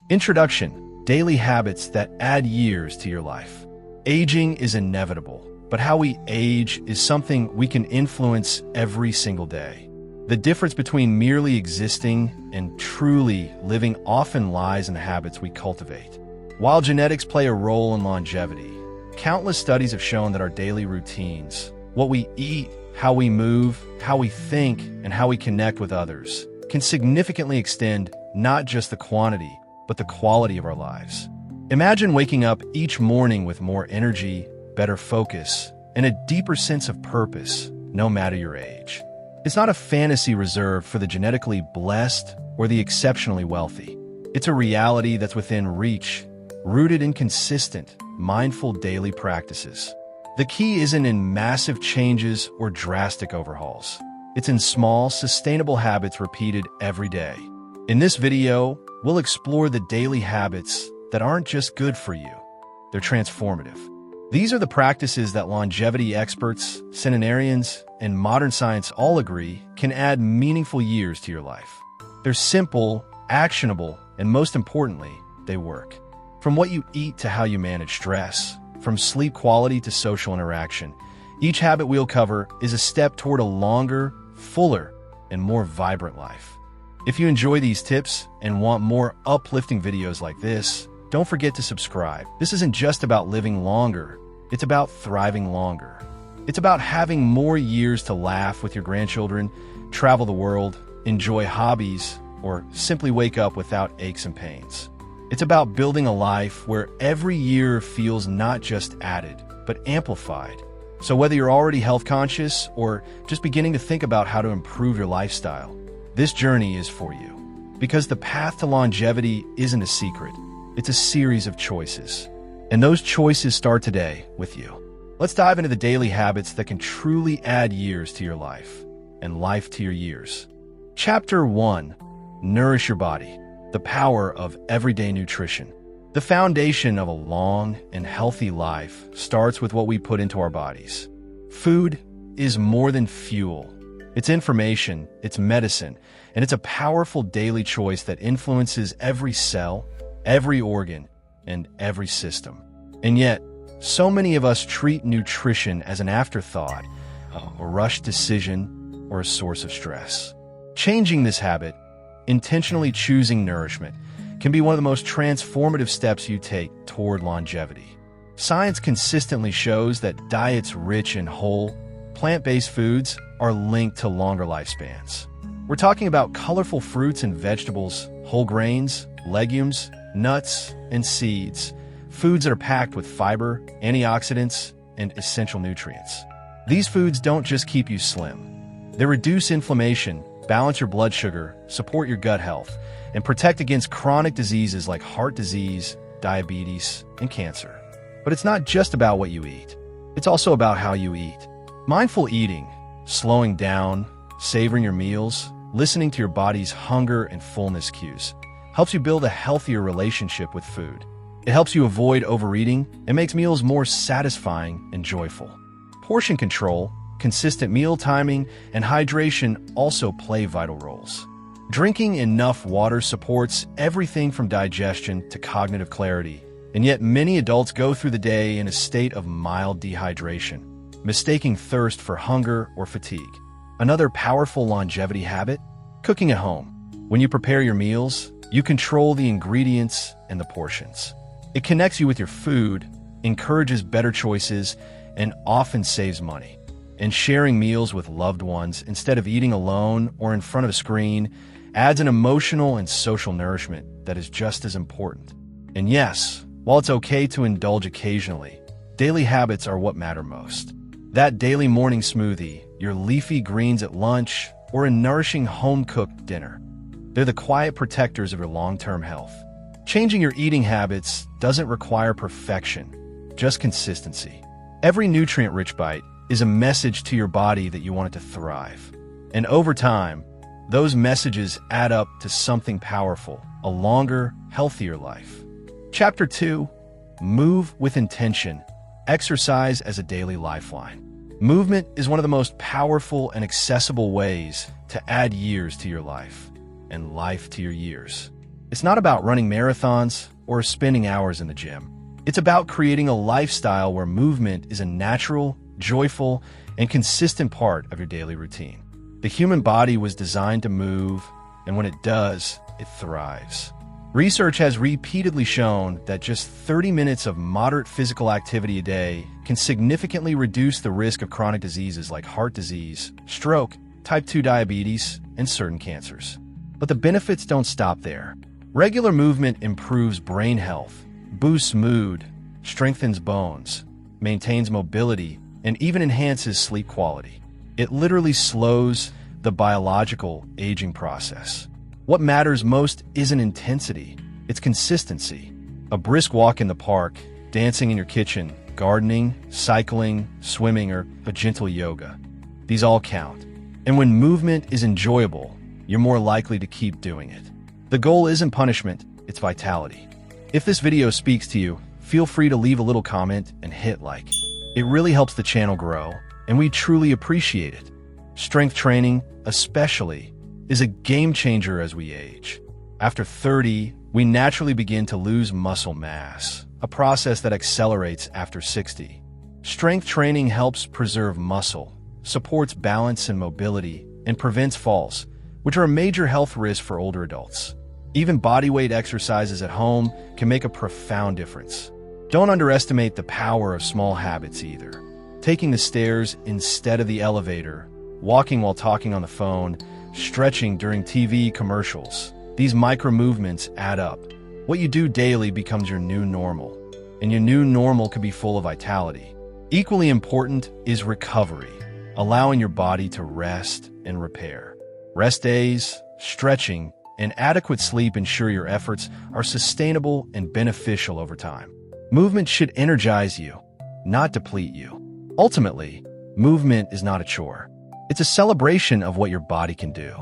Introduction: daily habits that add years to your life. Aging is inevitable, but how we age is something we can influence every single day. The difference between merely existing and truly living often lies in the habits we cultivate. While genetics play a role in longevity, countless studies have shown that our daily routines, what we eat, how we move, how we think, and how we connect with others, can significantly extend not just the quantity, but the quality of our lives. Imagine waking up each morning with more energy, better focus, and a deeper sense of purpose, no matter your age. It's not a fantasy reserved for the genetically blessed or the exceptionally wealthy. It's a reality that's within reach, rooted in consistent, mindful daily practices. The key isn't in massive changes or drastic overhauls. It's in small, sustainable habits repeated every day. In this video, we'll explore the daily habits that aren't just good for you, they're transformative. These are the practices that longevity experts, centenarians, and modern science all agree can add meaningful years to your life. They're simple, actionable, and most importantly, they work. From what you eat to how you manage stress, from sleep quality to social interaction, each habit we'll cover is a step toward a longer, fuller, and more vibrant life. If you enjoy these tips and want more uplifting videos like this, don't forget to subscribe. This isn't just about living longer, it's about thriving longer. It's about having more years to laugh with your grandchildren, travel the world, enjoy hobbies, or simply wake up without aches and pains. It's about building a life where every year feels not just added, but amplified. So whether you're already health conscious or just beginning to think about how to improve your lifestyle, this journey is for you. Because the path to longevity isn't a secret, it's a series of choices. And those choices start today with you. Let's dive into the daily habits that can truly add years to your life and life to your years. Chapter 1: Nourish your body. The power of everyday nutrition. The foundation of a long and healthy life starts with what we put into our bodies. Food is more than fuel. It's information, it's medicine, and it's a powerful daily choice that influences every cell, every organ, and every system. And yet, so many of us treat nutrition as an afterthought, a rushed decision, or a source of stress. Changing this habit, intentionally choosing nourishment, can be one of the most transformative steps you take toward longevity. Science consistently shows that diets rich in whole, plant-based foods are linked to longer lifespans. We're talking about colorful fruits and vegetables, whole grains, legumes, nuts, and seeds, foods that are packed with fiber, antioxidants, and essential nutrients. These foods don't just keep you slim. They reduce inflammation, balance your blood sugar, support your gut health, and protect against chronic diseases like heart disease, diabetes, and cancer. But it's not just about what you eat. It's also about how you eat. Mindful eating, slowing down, savoring your meals, listening to your body's hunger and fullness cues, helps you build a healthier relationship with food. It helps you avoid overeating and makes meals more satisfying and joyful. Portion control, consistent meal timing, and hydration also play vital roles. Drinking enough water supports everything from digestion to cognitive clarity, and yet many adults go through the day in a state of mild dehydration, mistaking thirst for hunger or fatigue. Another powerful longevity habit: cooking at home. When you prepare your meals, you control the ingredients and the portions. It connects you with your food, encourages better choices, and often saves money. And sharing meals with loved ones instead of eating alone or in front of a screen adds an emotional and social nourishment that is just as important. And yes, while it's okay to indulge occasionally, daily habits are what matter most. That daily morning smoothie, your leafy greens at lunch, or a nourishing home-cooked dinner. They're the quiet protectors of your long-term health. Changing your eating habits doesn't require perfection, just consistency. Every nutrient-rich bite is a message to your body that you want it to thrive. And over time, those messages add up to something powerful, a longer, healthier life. Chapter 2: Move with intention. Exercise as a daily lifeline. Movement is one of the most powerful and accessible ways to add years to your life and life to your years. It's not about running marathons or spending hours in the gym. It's about creating a lifestyle where movement is a natural, joyful, and consistent part of your daily routine. The human body was designed to move, and when it does, it thrives. Research has repeatedly shown that just 30 minutes of moderate physical activity a day can significantly reduce the risk of chronic diseases like heart disease, stroke, type 2 diabetes, and certain cancers. But the benefits don't stop there. Regular movement improves brain health, boosts mood, strengthens bones, maintains mobility, and even enhances sleep quality. It literally slows the biological aging process. What matters most isn't intensity, it's consistency. A brisk walk in the park, dancing in your kitchen, gardening, cycling, swimming, or a gentle yoga. These all count. And when movement is enjoyable, you're more likely to keep doing it. The goal isn't punishment, it's vitality. If this video speaks to you, feel free to leave a little comment and hit like. It really helps the channel grow, and we truly appreciate it. Strength training, especially, is a game changer as we age. After 30, we naturally begin to lose muscle mass, a process that accelerates after 60. Strength training helps preserve muscle, supports balance and mobility, and prevents falls, which are a major health risk for older adults. Even bodyweight exercises at home can make a profound difference. Don't underestimate the power of small habits either. Taking the stairs instead of the elevator, walking while talking on the phone, stretching during TV commercials. These micro movements add up. What you do daily becomes your new normal, and your new normal could be full of vitality. Equally important is recovery, allowing your body to rest and repair. Rest days, stretching, and adequate sleep ensure your efforts are sustainable and beneficial over time. Movement should energize you, not deplete you. Ultimately, movement is not a chore. It's a celebration of what your body can do.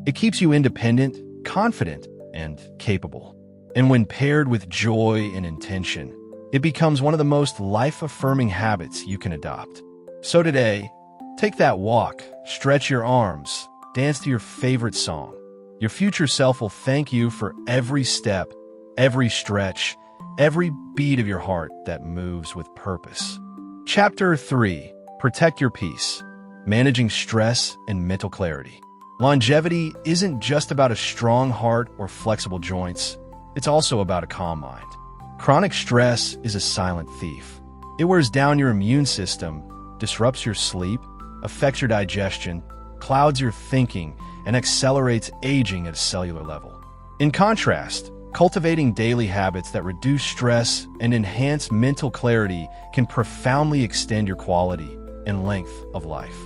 It keeps you independent, confident, and capable. And when paired with joy and intention, it becomes one of the most life-affirming habits you can adopt. So today, take that walk, stretch your arms, dance to your favorite song. Your future self will thank you for every step, every stretch, every beat of your heart that moves with purpose. Chapter 3. Protect your peace. Managing stress and mental clarity. Longevity isn't just about a strong heart or flexible joints. It's also about a calm mind. Chronic stress is a silent thief. It wears down your immune system, disrupts your sleep, affects your digestion, clouds your thinking, and accelerates aging at a cellular level. In contrast, cultivating daily habits that reduce stress and enhance mental clarity can profoundly extend your quality and length of life.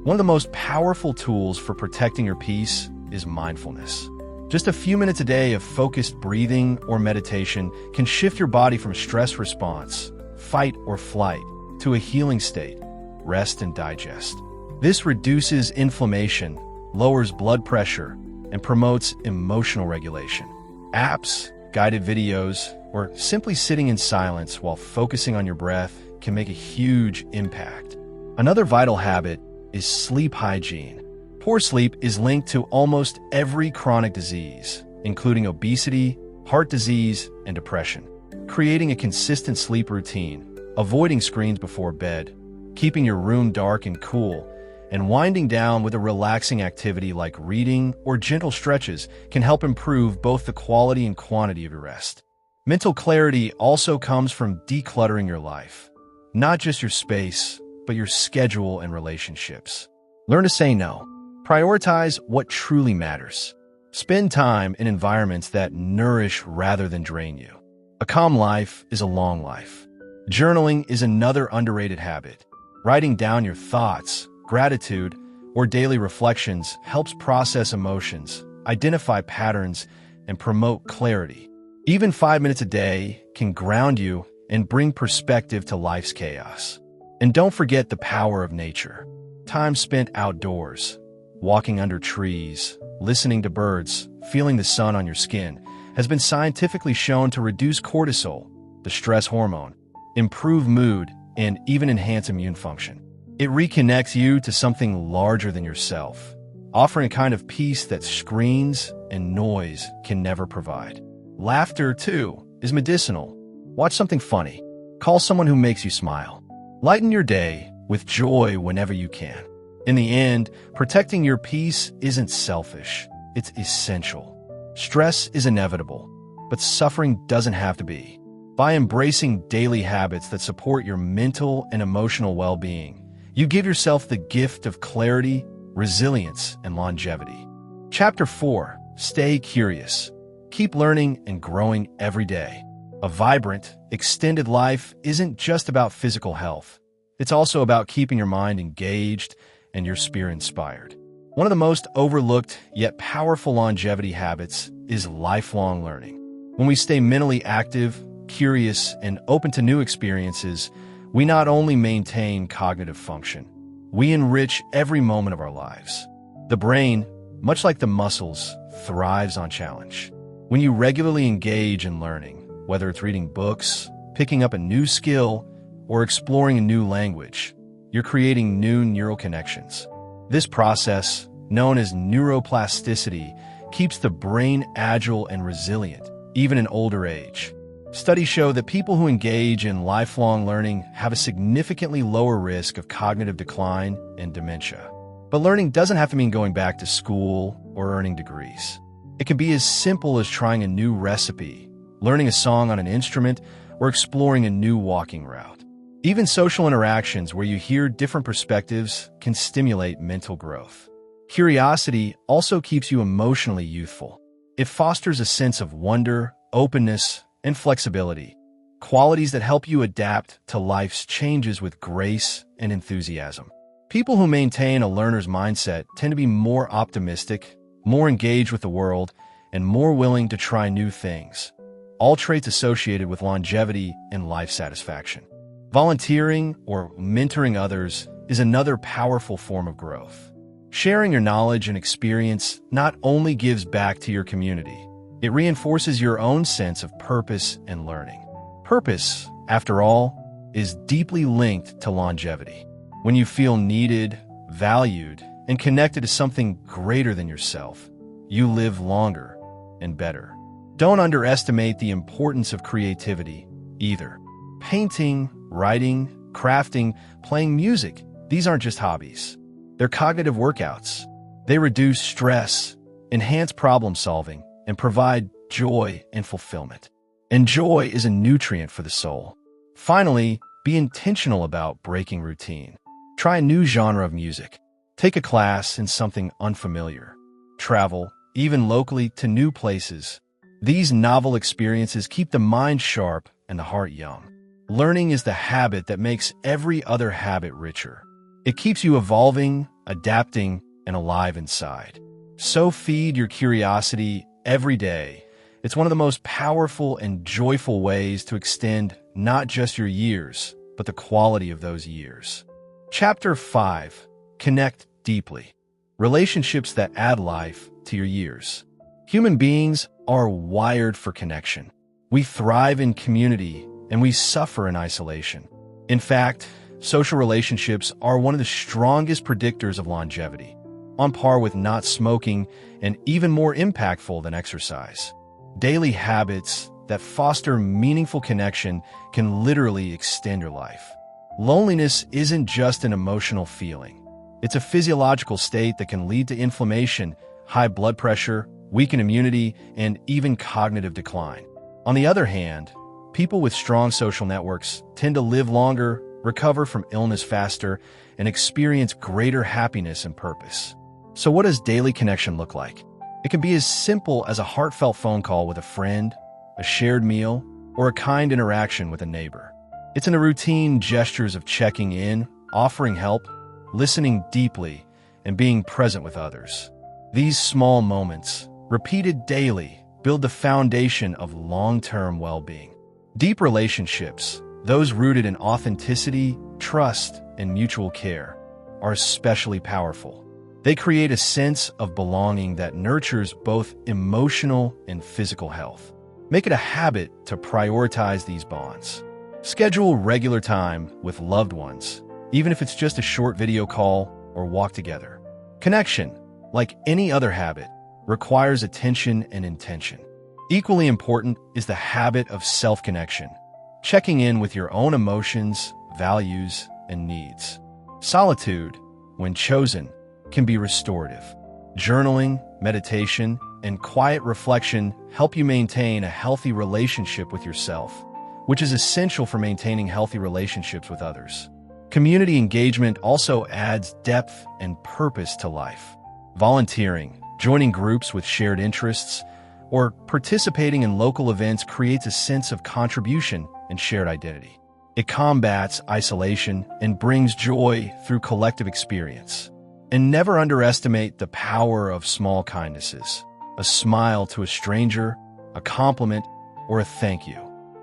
One of the most powerful tools for protecting your peace is mindfulness. Just a few minutes a day of focused breathing or meditation can shift your body from stress response, fight or flight, to a healing state, rest and digest. This reduces inflammation, lowers blood pressure, and promotes emotional regulation. Apps, guided videos, or simply sitting in silence while focusing on your breath can make a huge impact. Another vital habit is sleep hygiene. Poor sleep is linked to almost every chronic disease, including obesity, heart disease, and depression. Creating a consistent sleep routine, avoiding screens before bed, keeping your room dark and cool, and winding down with a relaxing activity like reading or gentle stretches can help improve both the quality and quantity of your rest. Mental clarity also comes from decluttering your life, not just your space, but your schedule and relationships. Learn to say no. Prioritize what truly matters. Spend time in environments that nourish rather than drain you. A calm life is a long life. Journaling is another underrated habit. Writing down your thoughts, gratitude, or daily reflections helps process emotions, identify patterns, and promote clarity. Even 5 minutes a day can ground you and bring perspective to life's chaos. And don't forget the power of nature. Time spent outdoors, walking under trees, listening to birds, feeling the sun on your skin, has been scientifically shown to reduce cortisol, the stress hormone, improve mood, and even enhance immune function. It reconnects you to something larger than yourself, offering a kind of peace that screens and noise can never provide. Laughter, too, is medicinal. Watch something funny. Call someone who makes you smile. Lighten your day with joy whenever you can. In the end, protecting your peace isn't selfish. It's essential. Stress is inevitable, but suffering doesn't have to be. By embracing daily habits that support your mental and emotional well-being, you give yourself the gift of clarity, resilience, and longevity. Chapter 4. Stay curious. Keep learning and growing every day. A vibrant, extended life isn't just about physical health. It's also about keeping your mind engaged and your spirit inspired. One of the most overlooked yet powerful longevity habits is lifelong learning. When we stay mentally active, curious, and open to new experiences, we not only maintain cognitive function, we enrich every moment of our lives. The brain, much like the muscles, thrives on challenge. When you regularly engage in learning, whether it's reading books, picking up a new skill, or exploring a new language, you're creating new neural connections. This process, known as neuroplasticity, keeps the brain agile and resilient, even in older age. Studies show that people who engage in lifelong learning have a significantly lower risk of cognitive decline and dementia. But learning doesn't have to mean going back to school or earning degrees. It can be as simple as trying a new recipe, learning a song on an instrument, or exploring a new walking route. Even social interactions where you hear different perspectives can stimulate mental growth. Curiosity also keeps you emotionally youthful. It fosters a sense of wonder, openness, and flexibility, qualities that help you adapt to life's changes with grace and enthusiasm. People who maintain a learner's mindset tend to be more optimistic, more engaged with the world, and more willing to try new things, all traits associated with longevity and life satisfaction. Volunteering or mentoring others is another powerful form of growth. Sharing your knowledge and experience not only gives back to your community, it reinforces your own sense of purpose and learning. Purpose, after all, is deeply linked to longevity. When you feel needed, valued, and connected to something greater than yourself, you live longer and better. Don't underestimate the importance of creativity, either. Painting, writing, crafting, playing music, these aren't just hobbies. They're cognitive workouts. They reduce stress, enhance problem solving, and provide joy and fulfillment. And joy is a nutrient for the soul. Finally, be intentional about breaking routine. Try a new genre of music. Take a class in something unfamiliar. Travel, even locally, to new places. These novel experiences keep the mind sharp and the heart young. Learning is the habit that makes every other habit richer. It keeps you evolving, adapting, and alive inside. So feed your curiosity every day. It's one of the most powerful and joyful ways to extend not just your years, but the quality of those years. Chapter 5. Connect deeply. Relationships that add life to your years. Human beings are wired for connection. We thrive in community, and we suffer in isolation. In fact, social relationships are one of the strongest predictors of longevity, on par with not smoking and even more impactful than exercise. Daily habits that foster meaningful connection can literally extend your life. Loneliness isn't just an emotional feeling. It's a physiological state that can lead to inflammation, high blood pressure, weakened immunity, and even cognitive decline. On the other hand, people with strong social networks tend to live longer, recover from illness faster, and experience greater happiness and purpose. So what does daily connection look like? It can be as simple as a heartfelt phone call with a friend, a shared meal, or a kind interaction with a neighbor. It's in the routine gestures of checking in, offering help, listening deeply, and being present with others. These small moments, repeated daily, build the foundation of long-term well-being. Deep relationships, those rooted in authenticity, trust, and mutual care, are especially powerful. They create a sense of belonging that nurtures both emotional and physical health. Make it a habit to prioritize these bonds. Schedule regular time with loved ones, even if it's just a short video call or walk together. Connection, like any other habit, requires attention and intention. Equally important is the habit of self-connection, checking in with your own emotions, values, and needs. Solitude, when chosen, can be restorative. Journaling, meditation, and quiet reflection help you maintain a healthy relationship with yourself, which is essential for maintaining healthy relationships with others. Community engagement also adds depth and purpose to life. Volunteering, joining groups with shared interests, or participating in local events creates a sense of contribution and shared identity. It combats isolation and brings joy through collective experience. And never underestimate the power of small kindnesses. A smile to a stranger, a compliment, or a thank you.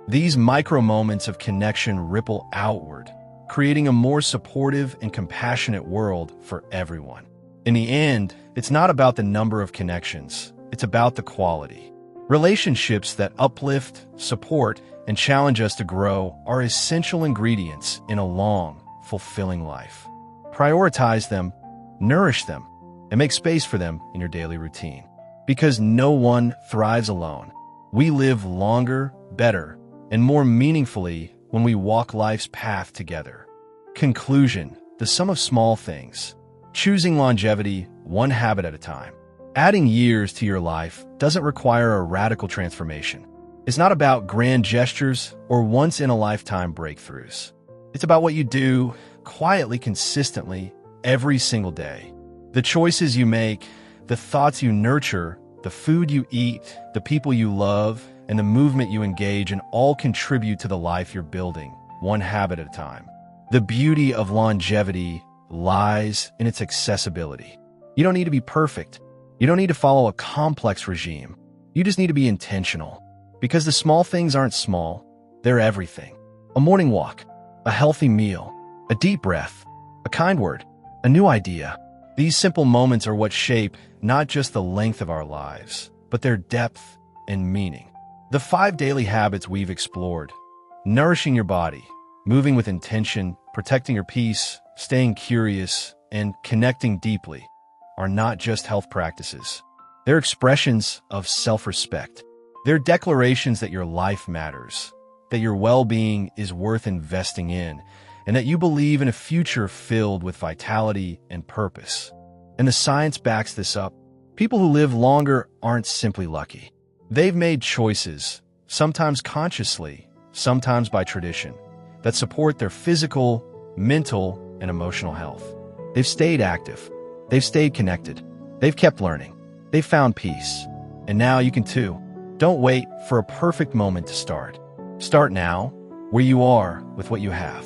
These micro moments of connection ripple outward, creating a more supportive and compassionate world for everyone. In the end, it's not about the number of connections, it's about the quality. Relationships that uplift, support, and challenge us to grow are essential ingredients in a long, fulfilling life. Prioritize them, nourish them, and make space for them in your daily routine. Because no one thrives alone. We live longer, better, and more meaningfully when we walk life's path together. Conclusion: the sum of small things. Choosing longevity one habit at a time. Adding years to your life doesn't require a radical transformation. It's not about grand gestures or once-in-a-lifetime breakthroughs. It's about what you do quietly, consistently, every single day. The choices you make, the thoughts you nurture, the food you eat, the people you love, and the movement you engage in all contribute to the life you're building, one habit at a time. The beauty of longevity lies in its accessibility. You don't need to be perfect. You don't need to follow a complex regime. You just need to be intentional. Because the small things aren't small, they're everything. A morning walk, a healthy meal, a deep breath, a kind word, a new idea. These simple moments are what shape not just the length of our lives, but their depth and meaning. The 5 daily habits we've explored: nourishing your body, moving with intention, protecting your peace, staying curious, and connecting deeply, are not just health practices. They're expressions of self-respect. They're declarations that your life matters, that your well-being is worth investing in, and that you believe in a future filled with vitality and purpose. And the science backs this up. People who live longer aren't simply lucky. They've made choices, sometimes consciously, sometimes by tradition, that support their physical, mental, and emotional health. They've stayed active. They've stayed connected. They've kept learning. They've found peace. And now you can too. Don't wait for a perfect moment to start. Start now, where you are with what you have.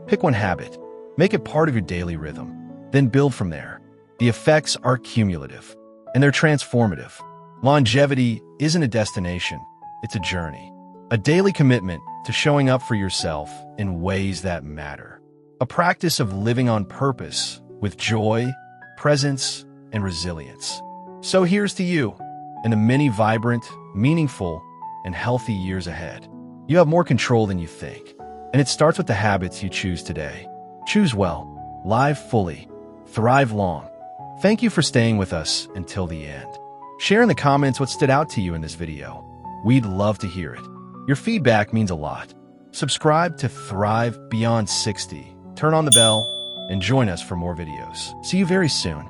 Pick one habit. Make it part of your daily rhythm. Then build from there. The effects are cumulative, and they're transformative. Longevity isn't a destination, it's a journey. A daily commitment to showing up for yourself in ways that matter. A practice of living on purpose with joy, presence, and resilience. So here's to you and the many vibrant, meaningful, and healthy years ahead. You have more control than you think, and it starts with the habits you choose today. Choose well, live fully, thrive long. Thank you for staying with us until the end. Share in the comments what stood out to you in this video. We'd love to hear it. Your feedback means a lot. Subscribe to Thrive Beyond 60, turn on the bell, and join us for more videos. See you very soon.